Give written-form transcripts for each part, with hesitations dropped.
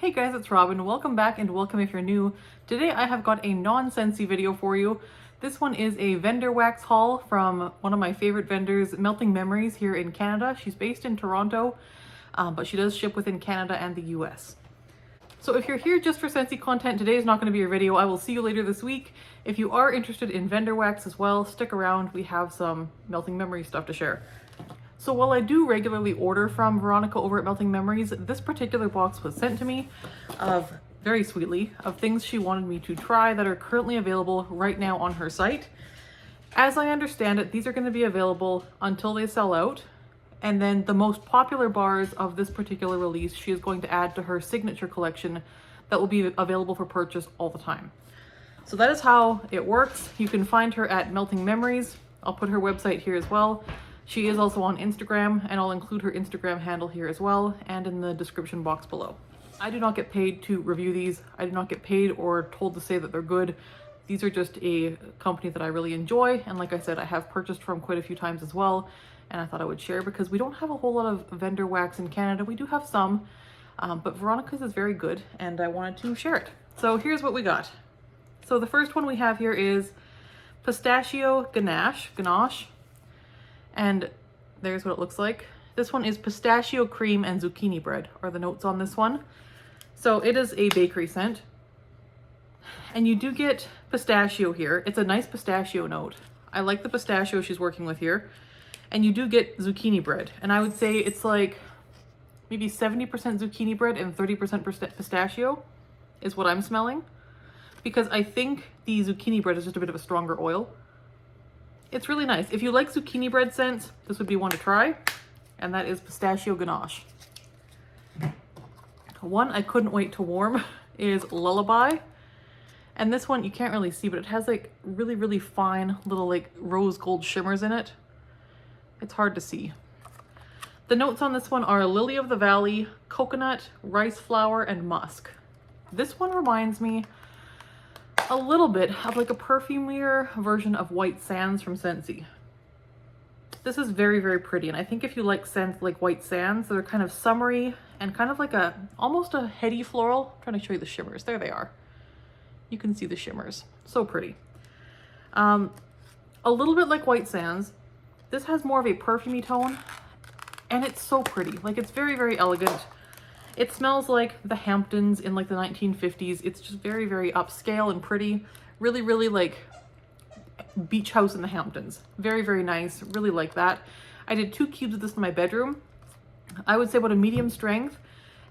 Hey guys, it's Robin. Welcome back and welcome if you're new. Today I have got a non-Scentsy video for you. This one is a vendor wax haul from one of my favorite vendors, Melting Memories here in Canada. She's based in Toronto, but she does ship within Canada and the US. So if you're here just for Scentsy content, today is not going to be your video. I will see you later this week. If you are interested in vendor wax as well, stick around. We have some Melting Memories stuff to share. So while I do regularly order from Veronica over at Melting Memories, this particular box was sent to me very sweetly, of things she wanted me to try that are currently available right now on her site. As I understand it, these are going to be available until they sell out. And then the most popular bars of this particular release, she is going to add to her signature collection that will be available for purchase all the time. So that is how it works. You can find her at Melting Memories. I'll put her website here as well. She is also on Instagram, and I'll include her Instagram handle here as well and in the description box below. I do not get paid to review these. I do not get paid or told to say that they're good. These are just a company that I really enjoy, and like I said, I have purchased from quite a few times as well, and I thought I would share because we don't have a whole lot of vendor wax in Canada. We do have some, but Veronica's is very good, and I wanted to share it. So here's what we got. So the first one we have here is Pistachio Ganache. And there's what it looks like. This one is pistachio cream and zucchini bread are the notes on this one. So it is a bakery scent. And you do get pistachio here. It's a nice pistachio note. I like the pistachio she's working with here. And you do get zucchini bread. And I would say it's like maybe 70% zucchini bread and 30% pistachio is what I'm smelling. Because I think the zucchini bread is just a bit of a stronger oil. It's really nice. If you like zucchini bread scents, this would be one to try. And that is Pistachio Ganache. One I couldn't wait to warm is Lullaby. And this one you can't really see, but it has like really, really fine little like rose gold shimmers in it. It's hard to see. The notes on this one are Lily of the Valley, coconut, rice flower, and musk. This one reminds me a little bit of like a perfumier version of White Sands from Scentsy. This is very, very pretty, and I think if you like scents like White Sands, they're kind of summery and kind of like almost a heady floral. I'm trying to show you the shimmers. There they are. You can see the shimmers. So pretty. A little bit like White Sands. This has more of a perfumey tone, and it's so pretty. Like, it's very, very elegant. It smells like the Hamptons in like the 1950s. It's just very, very upscale and pretty. Really, really like beach house in the Hamptons. Very, very nice. Really like that. I did 2 cubes of this in my bedroom. I would say about a medium strength,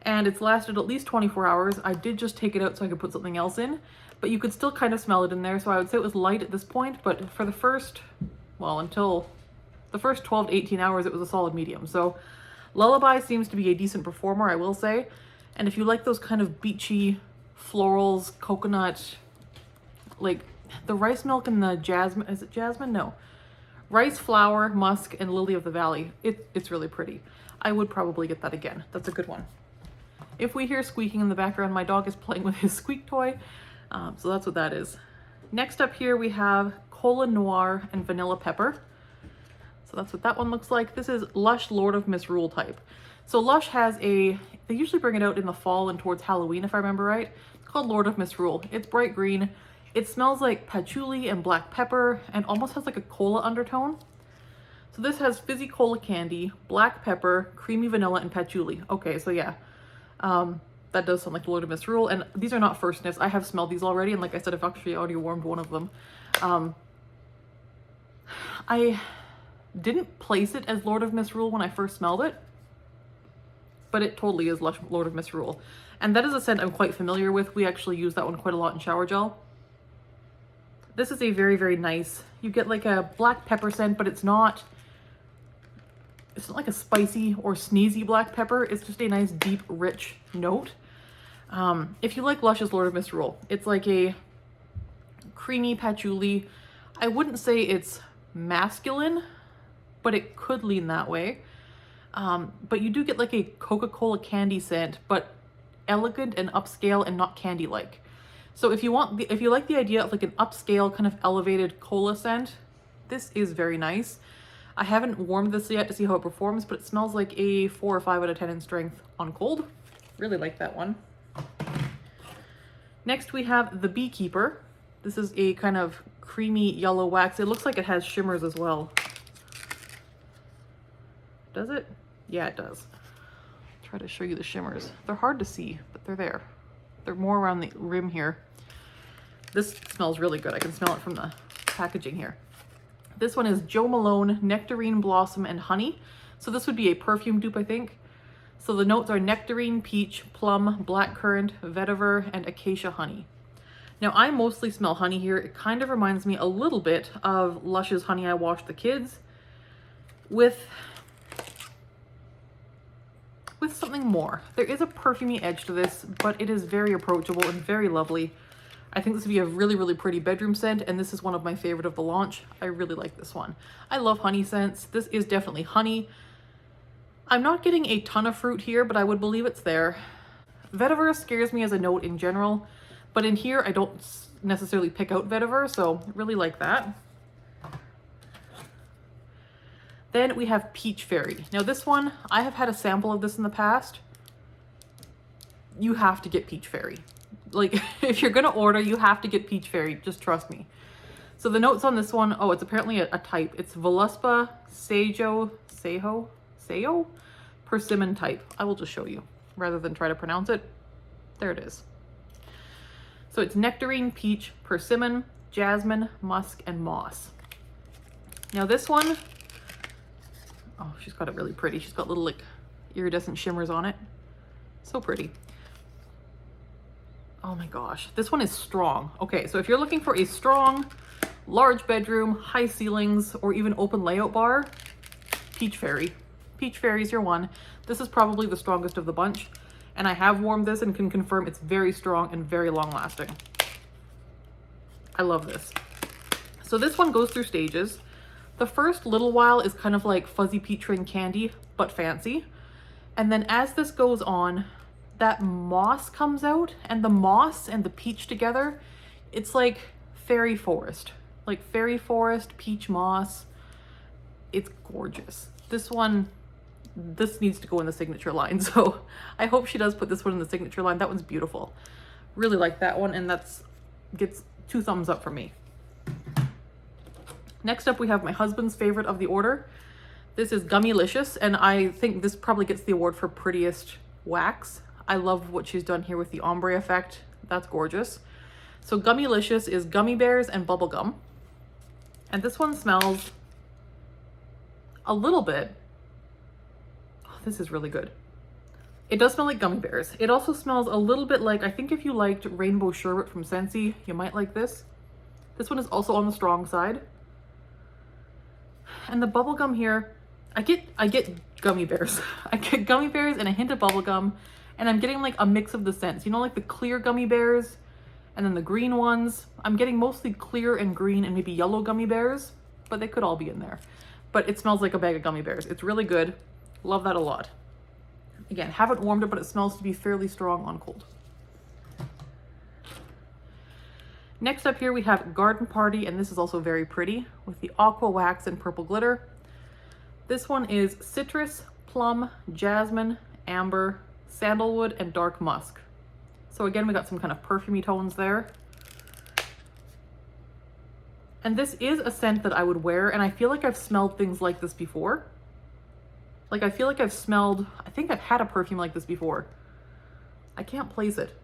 and it's lasted at least 24 hours. I did just take it out so I could put something else in, but you could still kind of smell it in there. So I would say it was light at this point, but for the first, well, until the first 12 to 18 hours, it was a solid medium. So Lullaby seems to be a decent performer, I will say. And if you like those kind of beachy florals, coconut, like the rice milk and the jasmine, is it jasmine? No. Rice flower, musk, and lily of the valley. It's really pretty. I would probably get that again. That's a good one. If we hear squeaking in the background, my dog is playing with his squeak toy. So that's what that is. Next up here we have Cola Noir and Vanilla Pepper. So that's what that one looks like. This is Lush Lord of Misrule type. So Lush has they usually bring it out in the fall and towards Halloween, if I remember right. It's called Lord of Misrule. It's bright green. It smells like patchouli and black pepper and almost has like a cola undertone. So this has fizzy cola candy, black pepper, creamy vanilla, and patchouli. Okay, so yeah, that does sound like Lord of Misrule. And these are not first sniffs. I have smelled these already, and like I said, I've actually already warmed one of them. I didn't place it as Lord of Misrule when I first smelled it, but it totally is Lord of Misrule. And that is a scent I'm quite familiar with. We actually use that one quite a lot in shower gel. This is a very, very nice, you get like a black pepper scent, but it's not like a spicy or sneezy black pepper. It's just a nice, deep, rich note. If you like Lush's Lord of Misrule, it's like a creamy patchouli. I wouldn't say it's masculine, but it could lean that way. But you do get like a Coca-Cola candy scent, but elegant and upscale and not candy-like. So if you like the idea of like an upscale kind of elevated cola scent, this is very nice. I haven't warmed this yet to see how it performs, but it smells like a 4 or 5 out of 10 in strength on cold. Really like that one. Next we have the Beekeeper. This is a kind of creamy yellow wax. It looks like it has shimmers as well. Does it? Yeah, it does. Try to show you the shimmers. They're hard to see, but they're there. They're more around the rim here. This smells really good. I can smell it from the packaging here. This one is Jo Malone Nectarine Blossom and Honey. So this would be a perfume dupe, I think. So the notes are nectarine, peach, plum, blackcurrant, vetiver, and acacia honey. Now I mostly smell honey here. It kind of reminds me a little bit of Lush's Honey I Washed the Kids with something more. There is a perfumey edge to this, but it is very approachable and very lovely. I think this would be a really, really pretty bedroom scent, and this is one of my favorite of the launch. I really like this one. I love honey scents. This is definitely honey. I'm not getting a ton of fruit here, but I would believe it's there. Vetiver scares me as a note in general, but in here I don't necessarily pick out vetiver, so really like that. Then we have Peach Fairy. Now this one, I have had a sample of this in the past. You have to get Peach Fairy. Like, if you're gonna order, you have to get Peach Fairy, just trust me. So the notes on this one, oh, it's apparently a type. It's Voluspa Sejo Persimmon type. I will just show you rather than try to pronounce it. There it is. So it's nectarine, peach, persimmon, jasmine, musk, and moss. Now this one, oh, she's got it really pretty. She's got little like iridescent shimmers on it. So pretty. Oh my gosh, this one is strong. Okay, so if you're looking for a strong, large bedroom, high ceilings, or even open layout bar, Peach Fairy. Peach Fairy is your one. This is probably the strongest of the bunch, and I have warmed this and can confirm it's very strong and very long lasting. I love this. So this one goes through stages. The first little while is kind of like fuzzy peach ring candy, but fancy. And then as this goes on, that moss comes out, and the moss and the peach together, it's like fairy forest. Like fairy forest, peach moss. It's gorgeous. This one, this needs to go in the signature line. So I hope she does put this one in the signature line. That one's beautiful. Really like that one, and that's gets 2 thumbs up for me. Next up, we have my husband's favorite of the order. This is Gummy Licious, and I think this probably gets the award for prettiest wax. I love what she's done here with the ombre effect. That's gorgeous. So Gummy Licious is gummy bears and bubblegum. And this one smells a little bit. Oh, this is really good. It does smell like gummy bears. It also smells a little bit like, I think if you liked Rainbow Sherbet from Scentsy, you might like this. This one is also on the strong side. And the bubblegum here, I get gummy bears. I get gummy bears and a hint of bubblegum, and I'm getting like a mix of the scents. You know, like the clear gummy bears and then the green ones. I'm getting mostly clear and green and maybe yellow gummy bears, but they could all be in there. But it smells like a bag of gummy bears. It's really good. Love that a lot. Again, haven't warmed it, but it smells to be fairly strong on cold. Next up here we have Garden Party, and this is also very pretty with the aqua wax and purple glitter. This one is citrus, plum, jasmine, amber, sandalwood, and dark musk. So again, we got some kind of perfumey tones there. And this is a scent that I would wear, and I feel like I've smelled things like this before. Like I feel like I've smelled, I think I've had a perfume like this before. I can't place it.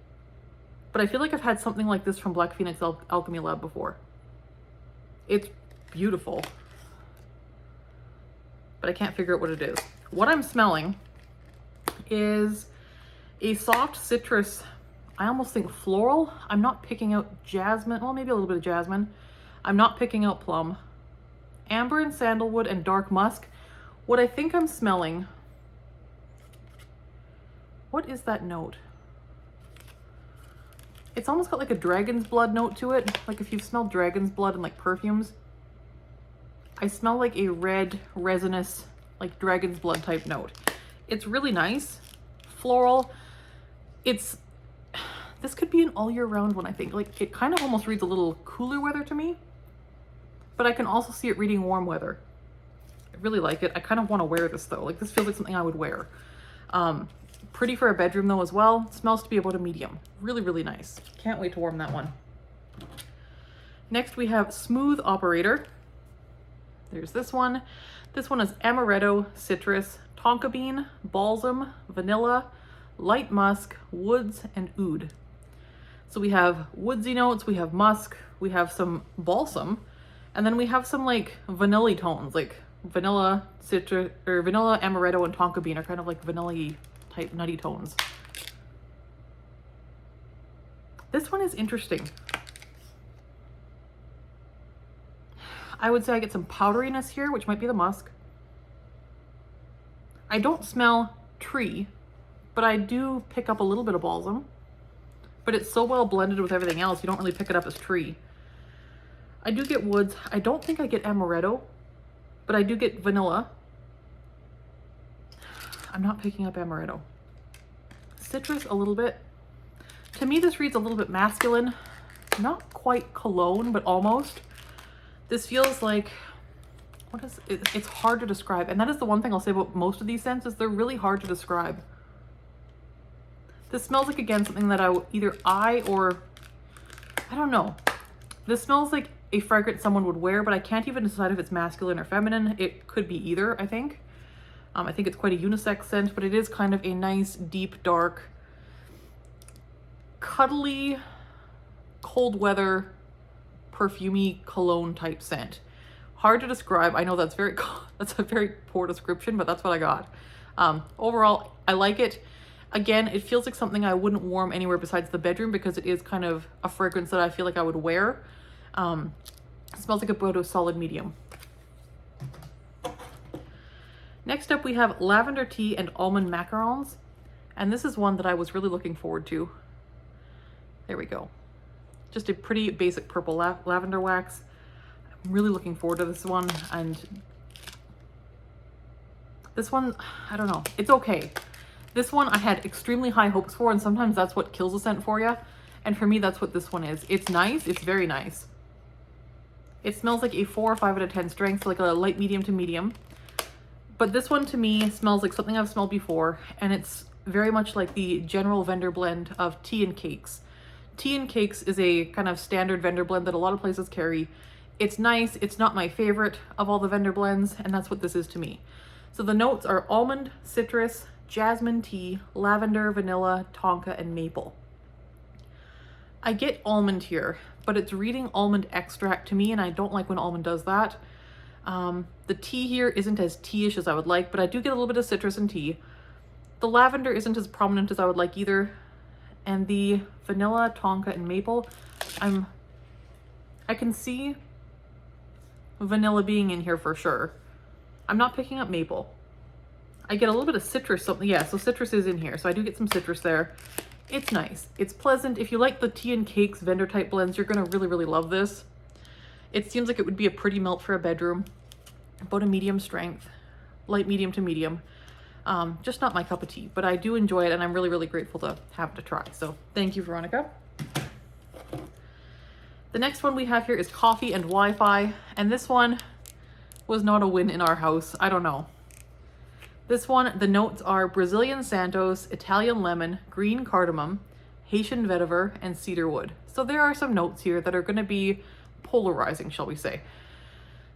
But I feel like I've had something like this from Black Phoenix Alchemy Lab before. It's beautiful. But I can't figure out what it is. What I'm smelling is a soft citrus, I almost think floral. I'm not picking out jasmine, well, maybe a little bit of jasmine. I'm not picking out plum. Amber and sandalwood and dark musk. What I think I'm smelling, what is that note? It's almost got like a dragon's blood note to it. Like if you've smelled dragon's blood in like perfumes. I smell like a red, resinous, like dragon's blood type note. It's really nice. Floral. This could be an all year round one, I think. Like it kind of almost reads a little cooler weather to me. But I can also see it reading warm weather. I really like it. I kind of want to wear this though. Like this feels like something I would wear. Pretty for a bedroom though as well. Smells to be about a medium. Really, really nice. Can't wait to warm that one. Next we have Smooth Operator. There's this one. This one is amaretto, citrus, tonka bean, balsam, vanilla, light musk, woods, and oud. So we have woodsy notes, we have musk, we have some balsam, and then we have some like vanilla tones, like vanilla, citrus, or vanilla, amaretto, and tonka bean are kind of like vanilla type nutty tones. This one is interesting. I would say I get some powderiness here, which might be the musk. I don't smell tree, but I do pick up a little bit of balsam. But it's so well blended with everything else, you don't really pick it up as tree. I do get woods. I don't think I get amaretto, but I do get vanilla. I'm not picking up amaretto. Citrus a little bit. To me, this reads a little bit masculine. Not quite cologne, but almost. This feels like, what is it? It's hard to describe. And that is the one thing I'll say about most of these scents is they're really hard to describe. This smells like, again, something that I don't know. This smells like a fragrance someone would wear, but I can't even decide if it's masculine or feminine. It could be either, I think. I think it's quite a unisex scent, but it is kind of a nice, deep, dark, cuddly, cold weather, perfumey cologne type scent. Hard to describe. I know that's a very poor description, but that's what I got. Overall, I like it. Again, it feels like something I wouldn't warm anywhere besides the bedroom because it is kind of a fragrance that I feel like I would wear. It smells like about a solid medium. Next up, we have Lavender Tea and Almond Macarons. And this is one that I was really looking forward to. There we go. Just a pretty basic purple lavender wax. I'm really looking forward to this one. And this one, I don't know, it's okay. This one I had extremely high hopes for, and sometimes that's what kills a scent for you. And for me, that's what this one is. It's nice, it's very nice. It smells like a 4 or 5 out of 10 strength, so like a light medium to medium. But this one to me smells like something I've smelled before, and it's very much like the general vendor blend of Tea and Cakes. Tea and Cakes is a kind of standard vendor blend that a lot of places carry. It's nice, it's not my favorite of all the vendor blends, and that's what this is to me. So the notes are almond, citrus, jasmine tea, lavender, vanilla, tonka, and maple. I get almond here, but it's reading almond extract to me, and I don't like when almond does that. The tea here isn't as tea-ish as I would like, but I do get a little bit of citrus and tea. The lavender isn't as prominent as I would like either. And the vanilla, tonka, and maple, I can see vanilla being in here for sure. I'm not picking up maple. I get a little bit of citrus, something, yeah, so citrus is in here, so I do get some citrus there. It's nice. It's pleasant. If you like the Tea and Cakes vendor type blends, you're gonna really, really love this. It seems like it would be a pretty melt for a bedroom. About a medium strength, light medium to medium. Just not my cup of tea, but I do enjoy it, and I'm really, really grateful to have it to try. So thank you, Veronica. The next one we have here is Coffee and Wi-Fi, and this one was not a win in our house. I don't know. This one, the notes are Brazilian Santos, Italian lemon, green cardamom, Haitian vetiver, and cedarwood. So there are some notes here that are going to be polarizing, shall we say.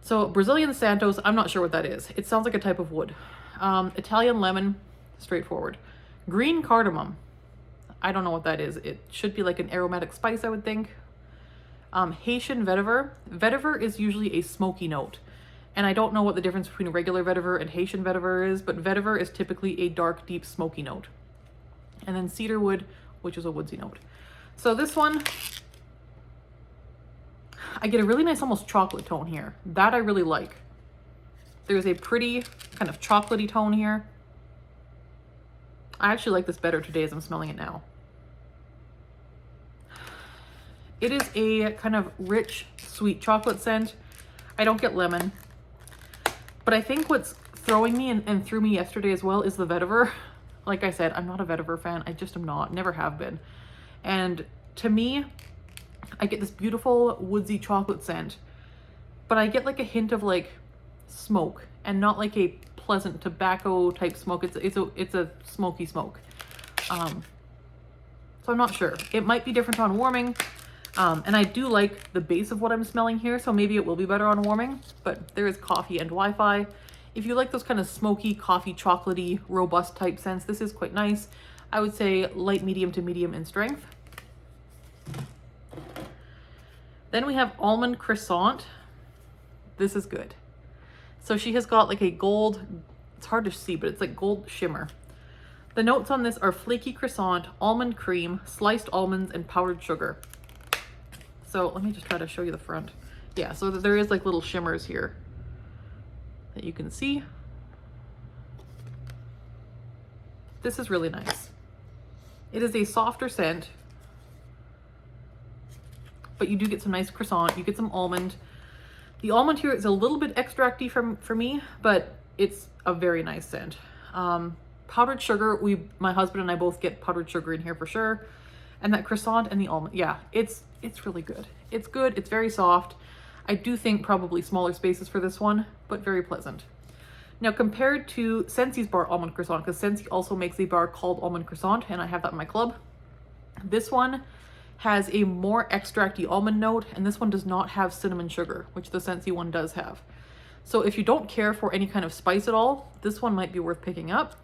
So Brazilian Santos, I'm not sure what that is. It sounds like a type of wood. Italian lemon, straightforward. Green cardamom, I don't know what that is. It should be like an aromatic spice, I would think. Haitian vetiver. Vetiver is usually a smoky note. And I don't know what the difference between a regular vetiver and Haitian vetiver is, but vetiver is typically a dark, deep, smoky note. And then cedarwood, which is a woodsy note. So this one, I get a really nice almost chocolate tone here. That I really like. There's a pretty kind of chocolatey tone here. I actually like this better today as I'm smelling it now. It is a kind of rich, sweet chocolate scent. I don't get lemon. But I think what's throwing me and threw me yesterday as well is the vetiver. Like I said, I'm not a vetiver fan. I just am not. Never have been. And to me, I get this beautiful woodsy chocolate scent, but I get like a hint of like smoke, and not like a pleasant tobacco type smoke. It's a smoky smoke. So I'm not sure. It might be different on warming. And I do like the base of what I'm smelling here, so maybe it will be better on warming, but there is coffee and Wi-Fi. If you like those kind of smoky, coffee, chocolatey, robust type scents, this is quite nice. I would say light, medium to medium in strength. Then we have Almond Croissant. This is good. So she has got like a gold, it's hard to see, but it's like gold shimmer. The notes on this are flaky croissant, almond cream, sliced almonds, and powdered sugar. So let me just try to show you the front. Yeah, so there is like little shimmers here that you can see. This is really nice. It is a softer scent, but you do get some nice croissant. You get some almond. The almond here is a little bit extracty for me, but it's a very nice scent. Powdered sugar, my husband and I both get powdered sugar in here for sure. And that croissant and the almond, yeah, it's really good. It's good, it's very soft. I do think probably smaller spaces for this one, but very pleasant. Now compared to Scentsy's bar Almond Croissant, because Scentsy also makes a bar called Almond Croissant, and I have that in my club. This one has a more extracty almond note, and this one does not have cinnamon sugar, which the Scentsy one does have. So if you don't care for any kind of spice at all, this one might be worth picking up.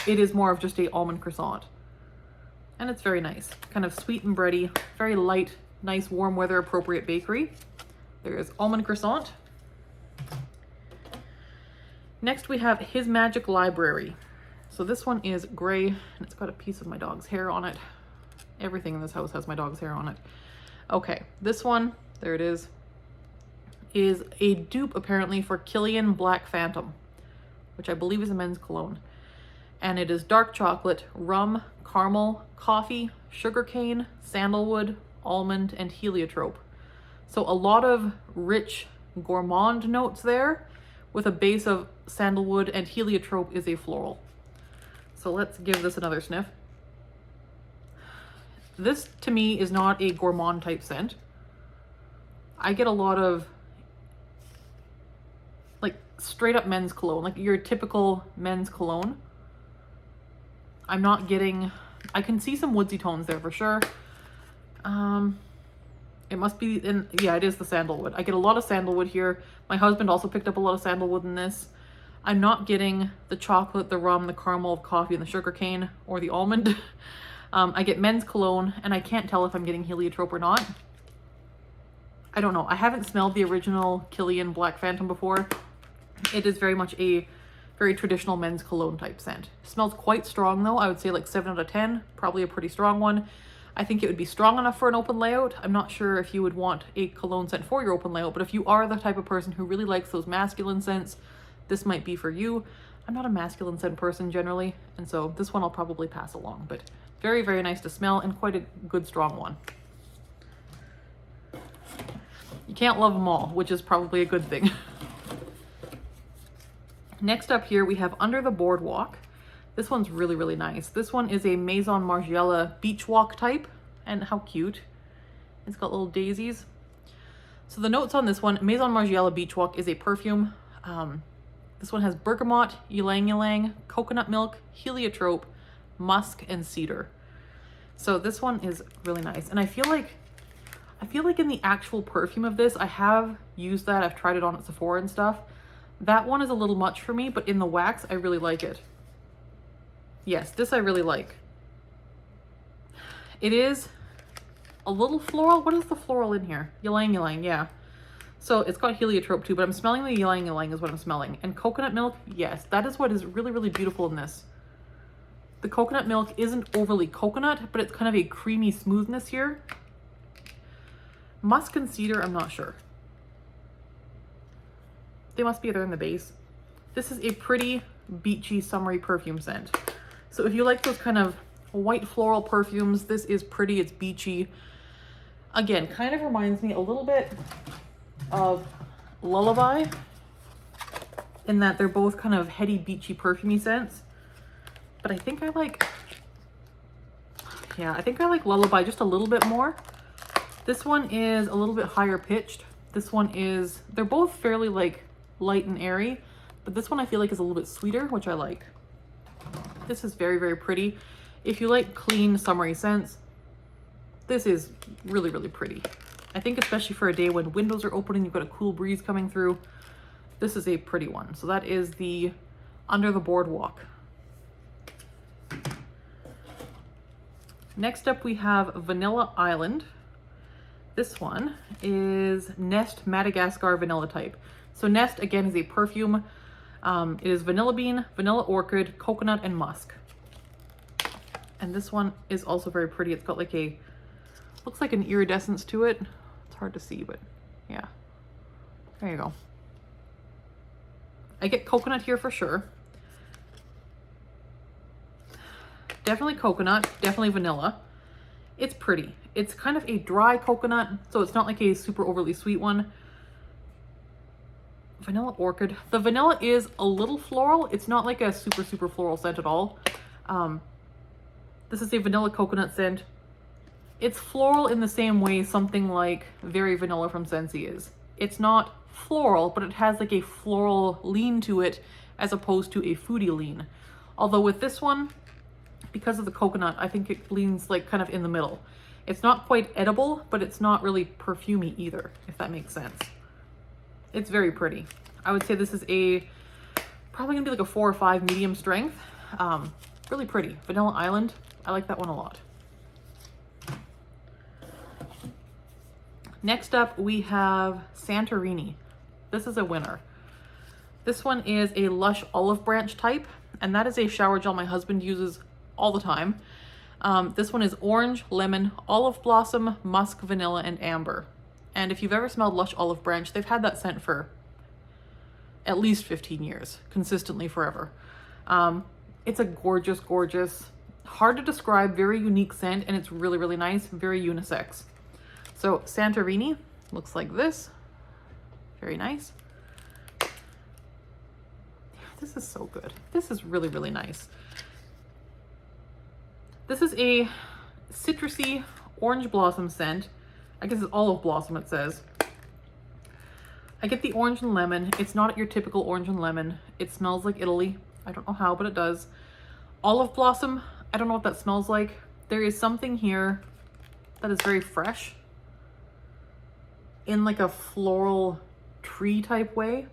It is more of just a almond croissant. And it's very nice, kind of sweet and bready, very light, nice warm weather appropriate bakery. There is Almond Croissant. Next we have His Magic Library. So this one is gray and it's got a piece of my dog's hair on it. Everything in this house has my dog's hair on it. Okay, this one, there it is a dupe apparently for Killian Black Phantom, which I believe is a men's cologne. And it is dark chocolate, rum, caramel, coffee, sugarcane, sandalwood, almond, and heliotrope. So a lot of rich gourmand notes there with a base of sandalwood, and heliotrope is a floral. So let's give this another sniff. This to me is not a gourmand type scent. I get a lot of like straight up men's cologne, like your typical men's cologne. I'm not getting, I can see some woodsy tones there for sure. It must be yeah, it is the sandalwood. I get a lot of sandalwood here. My husband also picked up a lot of sandalwood in this. I'm not getting the chocolate, the rum, the caramel, coffee, and the sugarcane, or the almond. I get men's cologne, and I can't tell if I'm getting heliotrope or not. I don't know. I haven't smelled the original Killian Black Phantom before. It is very much a very traditional men's cologne type scent. It smells quite strong though. I would say like 7 out of 10, probably a pretty strong one. I think it would be strong enough for an open layout. I'm not sure if you would want a cologne scent for your open layout, but if you are the type of person who really likes those masculine scents, this might be for you. I'm not a masculine scent person generally, and so this one I'll probably pass along, but very, very nice to smell and quite a good strong one. You can't love them all, which is probably a good thing. Next up here, we have Under the Boardwalk. This one's really, really nice. This one is a Maison Margiela Beach Walk type, and how cute. It's got little daisies. So the notes on this one, Maison Margiela Beach Walk is a perfume. This one has bergamot, ylang ylang, coconut milk, heliotrope, musk, and cedar. So this one is really nice. And I feel like in the actual perfume of this, I have used that. I've tried it on at Sephora and stuff. That one is a little much for me, but in the wax, I really like it. Yes, this I really like. It is a little floral. What is the floral in here? Ylang ylang, yeah. So it's got heliotrope too, but I'm smelling the ylang ylang is what I'm smelling. And coconut milk, yes, that is what is really, really beautiful in this. The coconut milk isn't overly coconut, but it's kind of a creamy smoothness here. Musk and cedar, I'm not sure. They must be there in the base. This is a pretty beachy, summery perfume scent. So if you like those kind of white floral perfumes, this is pretty, it's beachy. Again, kind of reminds me a little bit of Lullaby in that they're both kind of heady, beachy, perfumey scents. But I think I like Lullaby just a little bit more. This one is a little bit higher pitched. This one is, they're both fairly like light and airy, but this one I feel like is a little bit sweeter, which I like. This is very, very pretty. If you like clean, summery scents, this is really, really pretty. I think especially for a day when windows are opening, you've got a cool breeze coming through. This is a pretty one. So that is the Under the Boardwalk. Next up we have Vanilla Island. This one is Nest Madagascar Vanilla type. So Nest, again, is a perfume. It is vanilla bean, vanilla orchid, coconut, and musk. And this one is also very pretty. It's got like a, looks like an iridescence to it. It's hard to see, but yeah. There you go. I get coconut here for sure. Definitely coconut, definitely vanilla. It's pretty. It's kind of a dry coconut, so it's not like a super overly sweet one. Vanilla orchid. The vanilla is a little floral. It's not like a super, super floral scent at all. This is a vanilla coconut scent. It's floral in the same way something like Very Vanilla from Scentsy is. It's not floral, but it has like a floral lean to it as opposed to a foodie lean. Although with this one, because of the coconut, I think it leans like kind of in the middle. It's not quite edible, but it's not really perfumey either, if that makes sense. It's very pretty. I would say this is probably gonna be like a 4 or 5 medium strength. Really pretty. Vanilla Island. I like that one a lot. Next up, we have Santorini. This is a winner. This one is a Lush Olive Branch type, and that is a shower gel my husband uses all the time. This one is orange, lemon, olive blossom, musk, vanilla, and amber. And if you've ever smelled Lush Olive Branch, they've had that scent for at least 15 years, consistently forever. It's a gorgeous, gorgeous, hard to describe, very unique scent, and it's really, really nice, very unisex. So Santorini looks like this. Very nice. This is so good. This is really, really nice. This is a citrusy orange blossom scent. I guess it's olive blossom, it says. I get the orange and lemon. It's not your typical orange and lemon. It smells like Italy. I don't know how, but it does. Olive blossom, I don't know what that smells like. There is something here that is very fresh in like a floral tree type way.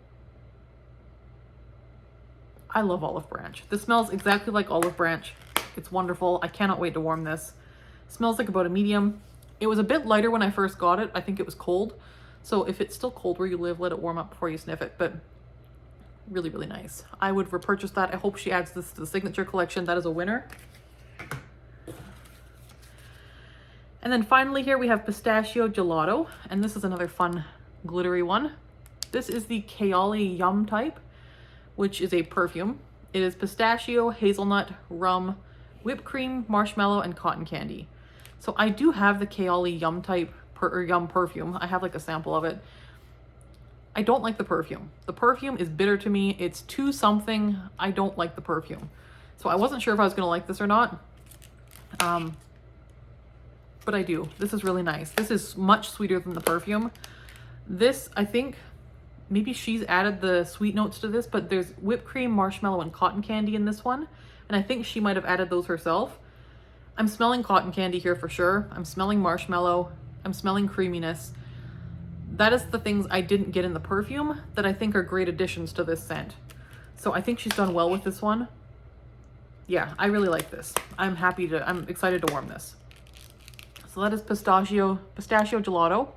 I love Olive Branch. This smells exactly like Olive Branch. It's wonderful. I cannot wait to warm this. Smells like about a medium. It was a bit lighter when I first got it. I think it was cold. So if it's still cold where you live, let it warm up before you sniff it. But really, really nice. I would repurchase that. I hope she adds this to the signature collection. That is a winner. And then finally here we have Pistachio Gelato. And this is another fun glittery one. This is the Kaoli Yum type, which is a perfume. It is pistachio, hazelnut, rum, whipped cream, marshmallow, and cotton candy. So I do have the Kaoli Yum type Yum perfume. I have like a sample of it. I don't like the perfume. The perfume is bitter to me. It's too something. I don't like the perfume. So I wasn't sure if I was gonna like this or not. But I do. This is really nice. This is much sweeter than the perfume. This, I think, maybe she's added the sweet notes to this, but there's whipped cream, marshmallow, and cotton candy in this one. And I think she might have added those herself. I'm smelling cotton candy here for sure. I'm smelling marshmallow. I'm smelling creaminess. That is the things I didn't get in the perfume that I think are great additions to this scent. So I think she's done well with this one. Yeah, I really like this. I'm excited to warm this. So that is Pistachio Gelato.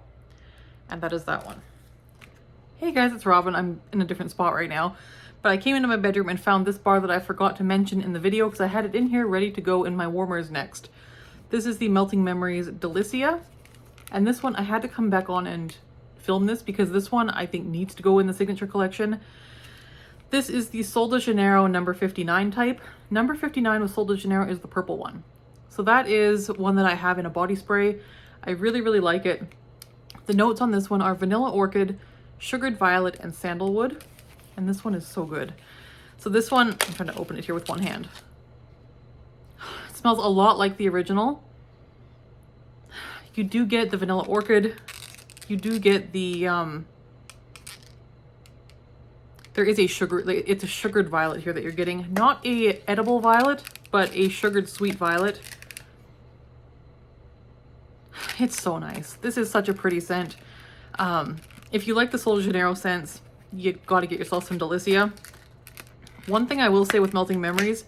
And that is that one. Hey guys, it's Robin. I'm in a different spot right now, but I came into my bedroom and found this bar that I forgot to mention in the video because I had it in here ready to go in my warmers next. This is the Melting Memories Delissa, and this one I had to come back on and film this because this one I think needs to go in the signature collection. This is the Sol de Janeiro number 59 type. Number 59 with Sol de Janeiro is the purple one. So that is one that I have in a body spray. I really, really like it. The notes on this one are vanilla orchid, sugared violet, and sandalwood. And this one is so good. So this one, I'm trying to open it here with one hand. It smells a lot like the original. You do get the vanilla orchid. You do get the There is a sugar, it's a sugared violet here that you're getting. Not a edible violet, but a sugared sweet violet. It's so nice. This is such a pretty scent. If you like the Sol de Janeiro scents, you got to get yourself some Delissa. One thing I will say with Melting Memories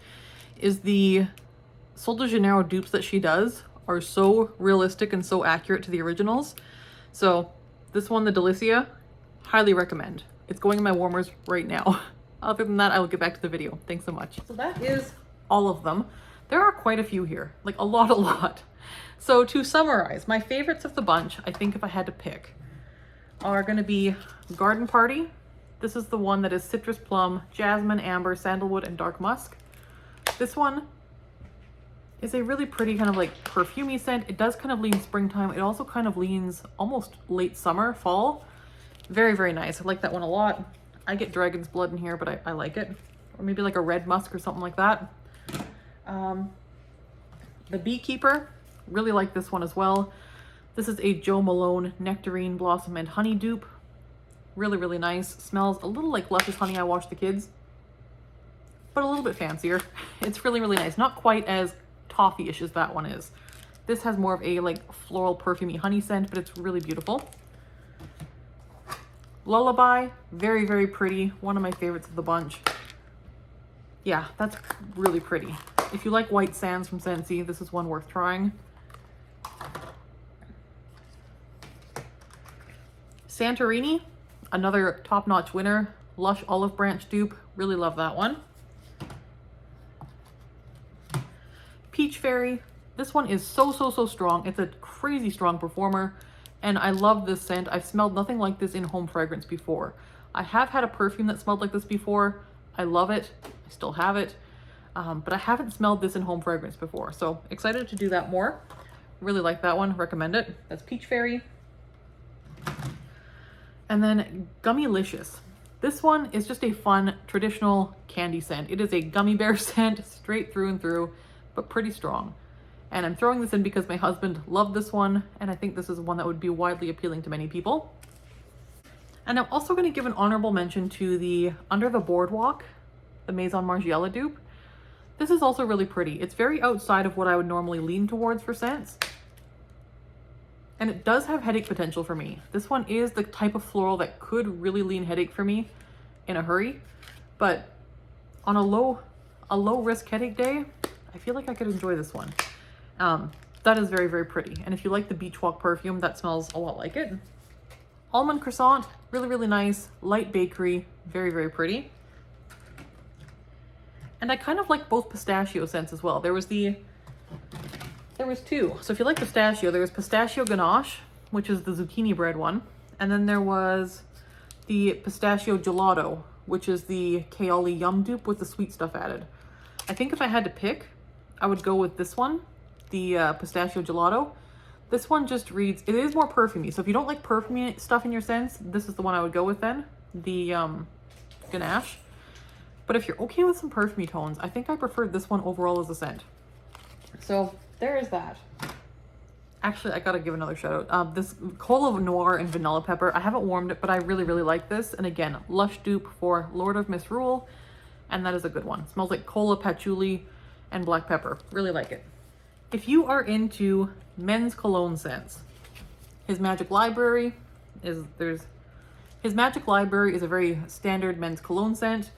is the Sol de Janeiro dupes that she does are so realistic and so accurate to the originals. So this one, the Delissa, highly recommend. It's going in my warmers right now. Other than that, I will get back to the video. Thanks so much. So that is all of them. There are quite a few here, like a lot. So to summarize, my favorites of the bunch, I think if I had to pick, are going to be Garden Party. This is the one that is citrus plum, jasmine, amber, sandalwood, and dark musk. This one is a really pretty kind of like perfumey scent. It does kind of lean springtime. It also kind of leans almost late summer, fall. Very, very nice. I like that one a lot. I get dragon's blood in here, but I like it. Or maybe like a red musk or something like that. The Beekeeper, really like this one as well. This is a Jo Malone Nectarine Blossom and Honey dupe. Really, really nice. Smells a little like Luscious Honey I Wash the Kids, but a little bit fancier. It's really, really nice. Not quite as toffee-ish as that one is. This has more of a like floral perfumey honey scent, but it's really beautiful. Lullaby, very, very pretty. One of my favorites of the bunch. Yeah, that's really pretty. If you like White Sands from Scentsy, this is one worth trying. Santorini, another top-notch winner. Lush Olive Branch dupe. Really love that one. Peach Fairy. This one is so strong. It's a crazy strong performer, and I love this scent. I've smelled nothing like this in home fragrance before. I have had a perfume that smelled like this before. I love it. I still have it, but I haven't smelled this in home fragrance before, so excited to do that more. Really like that one. Recommend it. That's Peach Fairy. And then Gummy Licious. This one is just a fun, traditional candy scent. It is a gummy bear scent, straight through and through, but pretty strong. And I'm throwing this in because my husband loved this one, and I think this is one that would be widely appealing to many people. And I'm also going to give an honorable mention to the Under the Boardwalk, the Maison Margiela dupe. This is also really pretty. It's very outside of what I would normally lean towards for scents. And it does have headache potential for me. This one is the type of floral that could really lean headache for me in a hurry. But on a low risk headache day, I feel like I could enjoy this one. That is very, very pretty. And if you like the Beach Walk perfume, that smells a lot like it. Almond Croissant, really, really nice. Light bakery, very, very pretty. And I kind of like both pistachio scents as well. There was two. So if you like pistachio, there was pistachio ganache, which is the zucchini bread one. And then there was the pistachio gelato, which is the Kaoli yum dupe with the sweet stuff added. I think if I had to pick, I would go with this one, the pistachio gelato. This one just reads, it is more perfumey. So if you don't like perfumey stuff in your scents, this is the one I would go with then, the ganache. But if you're okay with some perfumey tones, I think I preferred this one overall as a scent. So there is that. Actually, I gotta give another shout out. This Cola Noir and Vanilla Pepper, I haven't warmed it, but I really, really like this. And again, Lush dupe for Lord of Misrule, and that is a good one. It smells like cola, patchouli, and black pepper. Really like it. If you are into men's cologne scents, his Magic Library is a very standard men's cologne scent.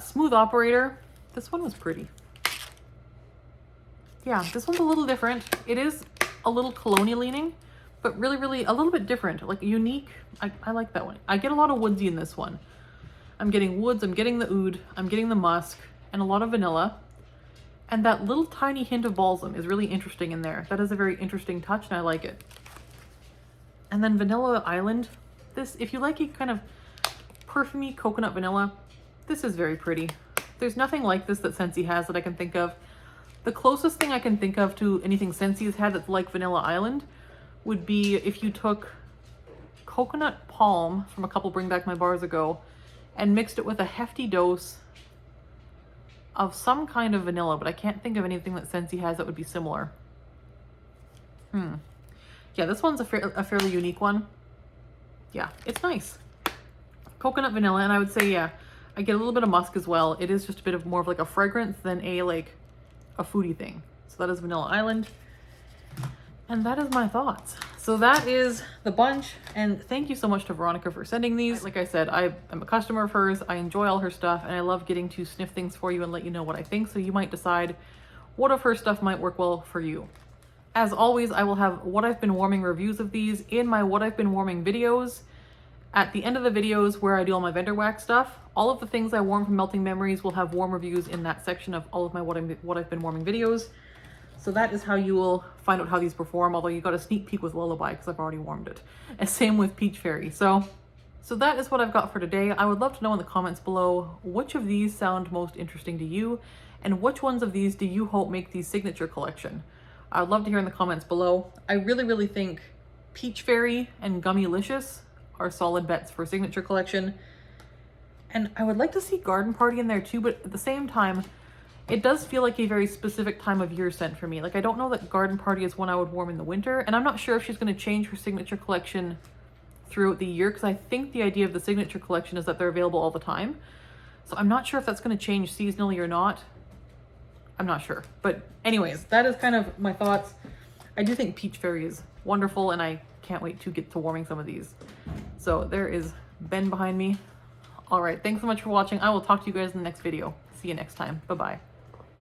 Smooth Operator, this one was pretty. Yeah, this one's a little different. It is a little cologne-y leaning, but really, really a little bit different, like unique. I like that one. I get a lot of woodsy in this one. I'm getting woods, I'm getting the oud, I'm getting the musk, and a lot of vanilla. And that little tiny hint of balsam is really interesting in there. That is a very interesting touch, and I like it. And then Vanilla Island. This, if you like a kind of perfumey coconut vanilla, this is very pretty. There's nothing like this that Scentsy has that I can think of. The closest thing I can think of to anything Scentsy has had that's like Vanilla Island would be if you took coconut palm from a couple Bring Back My Bars ago and mixed it with a hefty dose of some kind of vanilla, but I can't think of anything that Scentsy has that would be similar. Yeah, this one's a fairly unique one. Yeah, it's nice. coconut vanilla, and I would say, yeah, I get a little bit of musk as well. It is just a bit of more of like a fragrance than a foodie thing. So that is Vanilla Island. And that is my thoughts. So that is the bunch. And thank you so much to Veronica for sending these. Like I said, I'm a customer of hers. I enjoy all her stuff, and I love getting to sniff things for you and let you know what I think. So you might decide what of her stuff might work well for you. As always, I will have what I've been warming reviews of these in my what I've been warming videos. At the end of the videos where I do all my vendor wax stuff, all of the things I warm from Melting Memories will have warm reviews in that section of all of my what I've been warming videos. So that is how you will find out how these perform, although you got a sneak peek with Lullaby because I've already warmed it. And same with Peach Fairy. So that is what I've got for today. I would love to know in the comments below which of these sound most interesting to you, and which ones of these do you hope make the signature collection. I would love to hear in the comments below. I really think Peach Fairy and Gummy Licious are solid bets for signature collection. And I would like to see Garden Party in there too, but at the same time, it does feel like a very specific time of year scent for me. Like, I don't know that Garden Party is one I would warm in the winter, and I'm not sure if she's going to change her signature collection throughout the year, because I think the idea of the signature collection is that they're available all the time. So I'm not sure if that's going to change seasonally or not. I'm not sure. But anyways, that is kind of my thoughts. I do think Peach Fairy is wonderful, and I can't wait to get to warming some of these. So there is Ben behind me. All right, thanks so much for watching. I will talk to you guys in the next video. See you next time. Bye-bye.